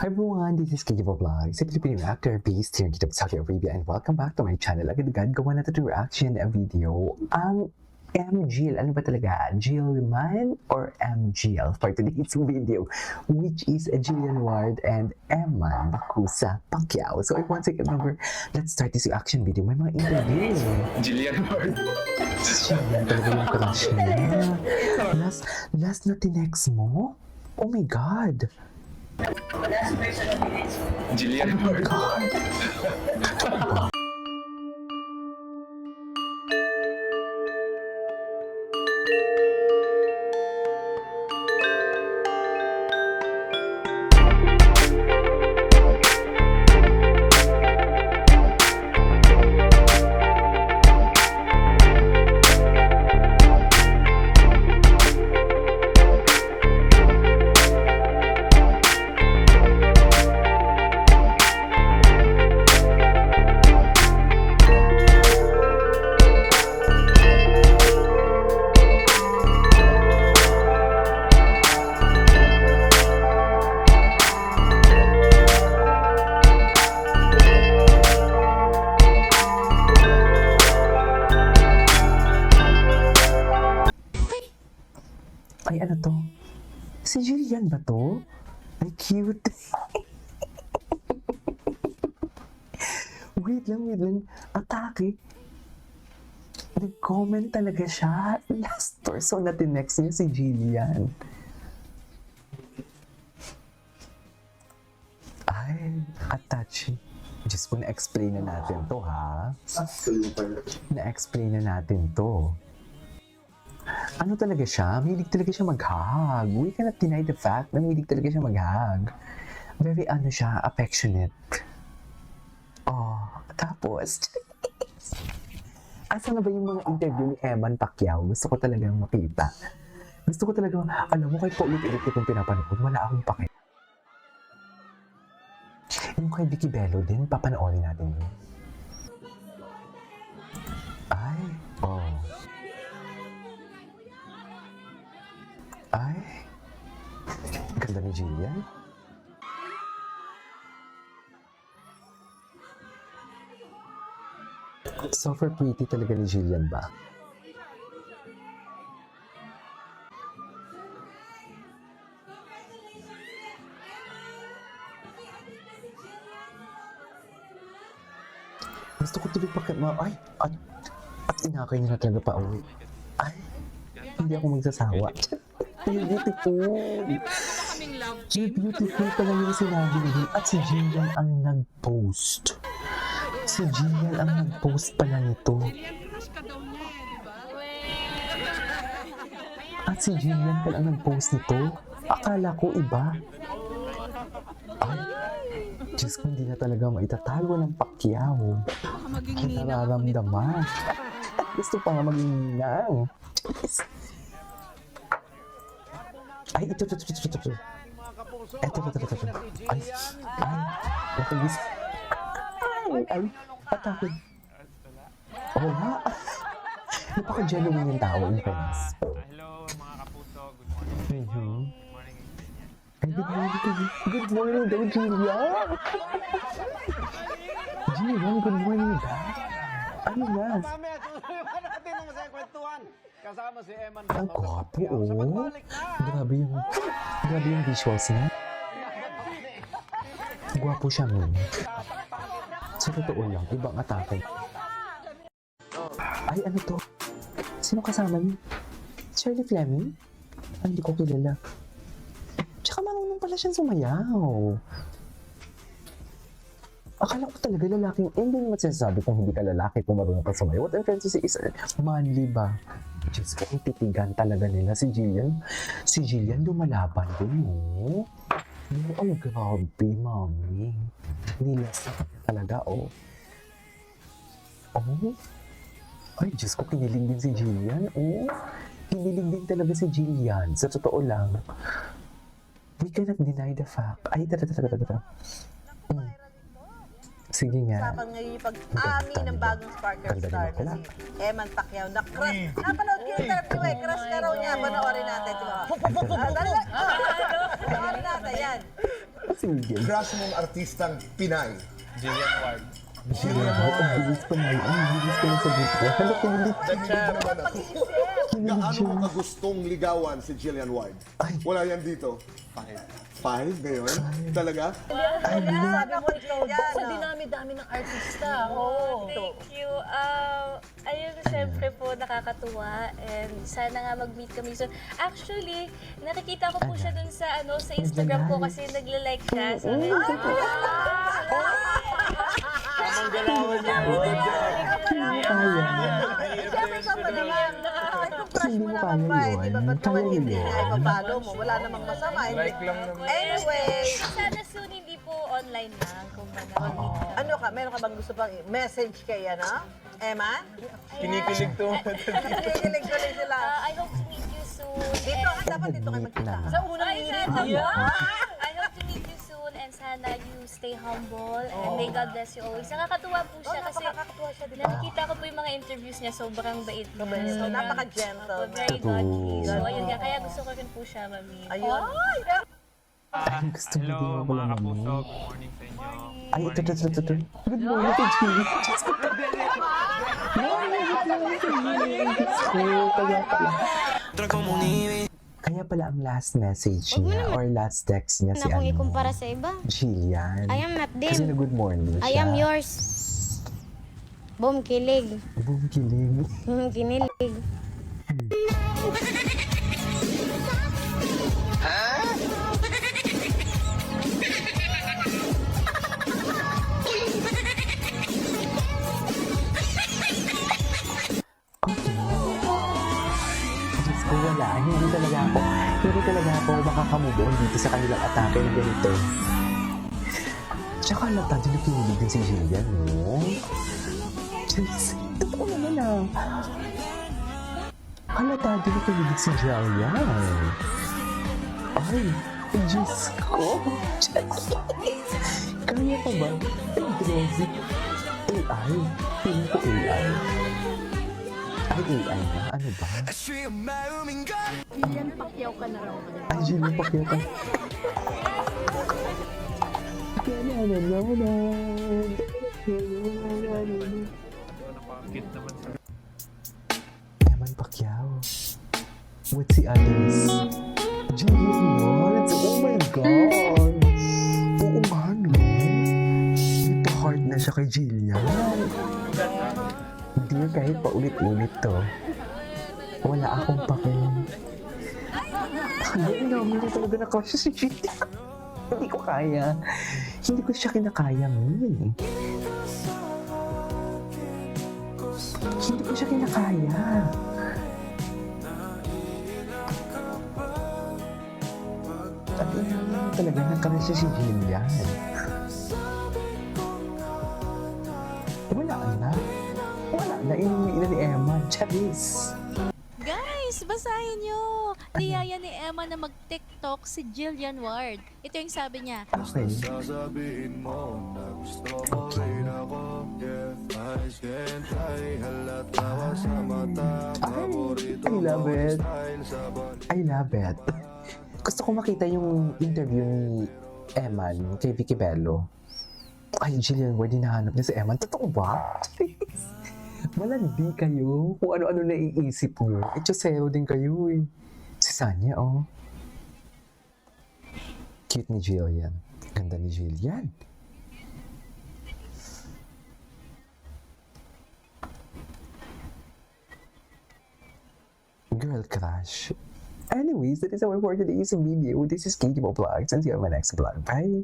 Hi everyone, this is Kiki Vlog, sa Filipino actor based here in Saudi Arabia, and welcome back to my channel. Agad-agad gawa na ito reaction video. Ang MGL, ano ba talaga? Jillman or MGL for today's video, which is Jillian Ward and Eman Bakusa Pacquiao. So if one second number, let's start this reaction video. May mga interview. Jillian Ward. Jillian talaga yung crush niya. Last na tinext mo? Oh my God! Jillian Ward. Ay, ano to? Si Jillian ba to? Ay, cute. Wait lang. Atake. Nag-comment talaga siya. Last person na tinext niya si Jillian. Ay, attach. Diyos ko, na-explain na natin to, ha? Na-explain na natin to. Ano talaga siya? Mahilig talaga siya mag-hug. We cannot deny the fact na mahilig talaga siya mag-hug. Very siya, affectionate. Oh, tapos, asa na ba yung mga interview ni Eman Pacquiao? Gusto ko talagang makita. Gusto ko talagang, alam mo, kahit paulit-ulit itong pinapanood, wala akong pake. Yung kay Vicky Bello din, papanoorin natin yun. Ay, oh. Ay, ganda ni Jillian. Super pretty talaga ni Jillian ba? Gusto ko tuloy ay, at inakay niya na talaga pa uwi. Ay, hindi ako magsasawa. You're beautiful. You're beautiful pala yung sinabi niya. At si Jillian ang nag-post. Si Jillian ang nag-post pala nito. At si Jillian pala ang nag-post nito. Akala ko iba. Ay, Diyos ko, hindi na talaga maitatago ng Pacquiao. Ang nararamdaman. Gusto pa nga maging nang. Ay, ito. Ito. Ay, natagis. Ay, patakot. Oo nga. Napaka-genuine yung tao, in fairness. Hello mga kapuso, good morning. Ay, good morning daw, Jillian. Jillian, good morning daw. Ano na? Mamaya, tuloy natin ang masayang kwentuhan. Kasama si Eman. Ang gwapo, oh. Grabe yung visuals niya. Gwapo siya, man. Sa totoo lang, ibang atake. Ay, ano to? Sino kasama niyo? Shirley Fleming? Ay, hindi ko kilala. Tsaka marunong pala siyang sumayaw. Akala ko talaga lalaking, hindi naman sinasabi kung hindi ka lalaki kung marunong ka sumayaw. What I'm trying to say is, manly ba? Diyos ko, titigan talaga nila si Jillian. Si Jillian lumalaban din, oh. Ay, grabe, mami. Nilas na talaga, oh. Oh. Ay, Diyos ko, kinilig din si Jillian, oh. Kinilig din talaga si Jillian. Sa totoo lang. We cannot deny the fact. Ay, tara. Sige nga. Usapan ngayon yung pag-ami ng bagong sparkle star na si Eman Pacquiao na crush. Napanood ko yung interview eh. Crush ka raw niya. Panoorin natin, di ba? Panoorin natin, yan. Sige. Crush mong artistang Pinay. Jillian Ward. Ang bilis pa na yun. Ang bilis pa na sagot ko. Hala, kulit. Naman ako. Gaano mo kagustong ligawan si Jillian Ward? Ay. Wala yan dito. 5 ngayon? Talaga? Sabi mo ikaw dyan. Sa dinami-dami ng artista. Oo. Thank you. Ayun, syempre po, nakakatuwa. And sana nga mag-meet kami soon. Actually, nakikita ko po siya dun sa, sa Instagram ko kasi nagla-like siya. So, Tamang galawan niya. Siyempre ka pa naman. Ay, kung crush Hindi mo mo naman kaya ba, yun. di ba? Ba't naman Kaya hindi yun. na ipapalo mo? Wala namang masama. Like lang naman. Anyway, sana soon, hindi po online lang. Kung ano ka? Meron ka bang gusto pang message kay Emma? Kinikilig to. Nakikilig ko rin sila. I hope to meet you soon. Dito, dapat dito kayo magkita. Sa unang Ay, hirit. sana. I hope to meet you soon and sana you stay humble and may God bless you always. Nakakatuwa po siya kasi Nakakatuwa siya, di ba? nakikita ko po yung mga interviews niya, sobrang bait niya. Sobrang- Napaka-gentle. Very godly. So, ayun nga. Kaya gusto ko rin po siya, mami. Ayun. Ay, gusto mo Hello, din ako mga lang kapuso. ano. Good morning sa inyo. Ay, ito. Good morning, Jillian. Diyos ko. Kaya pala ang last message niya or last text niya si na kung ikumpara sa iba. Jillian. I am not Kasi na them. good morning siya. I am yours. Boom, kilig. Boom, kilig. Kinilig. Diyos ko, wala. Hindi talaga ako makakamove on dito sa kanilang atake na ganito. Tsaka halata din na kinilig din si Jillian, no? Diyos, totoo naman ah. Halata din na kinilig si Jillian. Ay, Diyos ko. Diyos. Kaya pa ba? Ay, grabe. AI. Piling ko AI. Ay, AI na? Ano ba? Jillian Pacquiao ka na raw. Ay, Jillian Pacquiao ka. Napakakit naman sa Eman Pacquiao. With the others. Jillian Lawrence. Oh my God. Oo nga, no? Ipa-heart na siya kay Jillian. Hindi kahit paulit-ulit to. Wala akong pakin. Hindi namin na talaga nakasya si Jillian. Hindi ko kaya. Hindi ko siya kinakaya, Min. Hindi ko siya kinakaya. Sabi namin talaga nakasya si Jillian. Wala na. Wala na. Inuwi na ni Emma. Charis. Guys, basahin nyo! Niyaya ni Emma na mag-TikTok si Jillian Ward. Ito yung sabi niya. Okay. I love it. I love it. Gusto ko makita yung interview ni Eman kay Vicky Bello. Ay, Jillian Ward, hinahanap niya si Eman. Totoo ba? Malandi kayo kung ano-ano naiisip mo. Echosero din kayo eh. Si Sanya, oh. Cute ni Jillian. Ganda ni Jillian. Girl crush. Anyways, that is our for today's video. This is Katie Mo Vlogs and see you on my next vlog. Bye!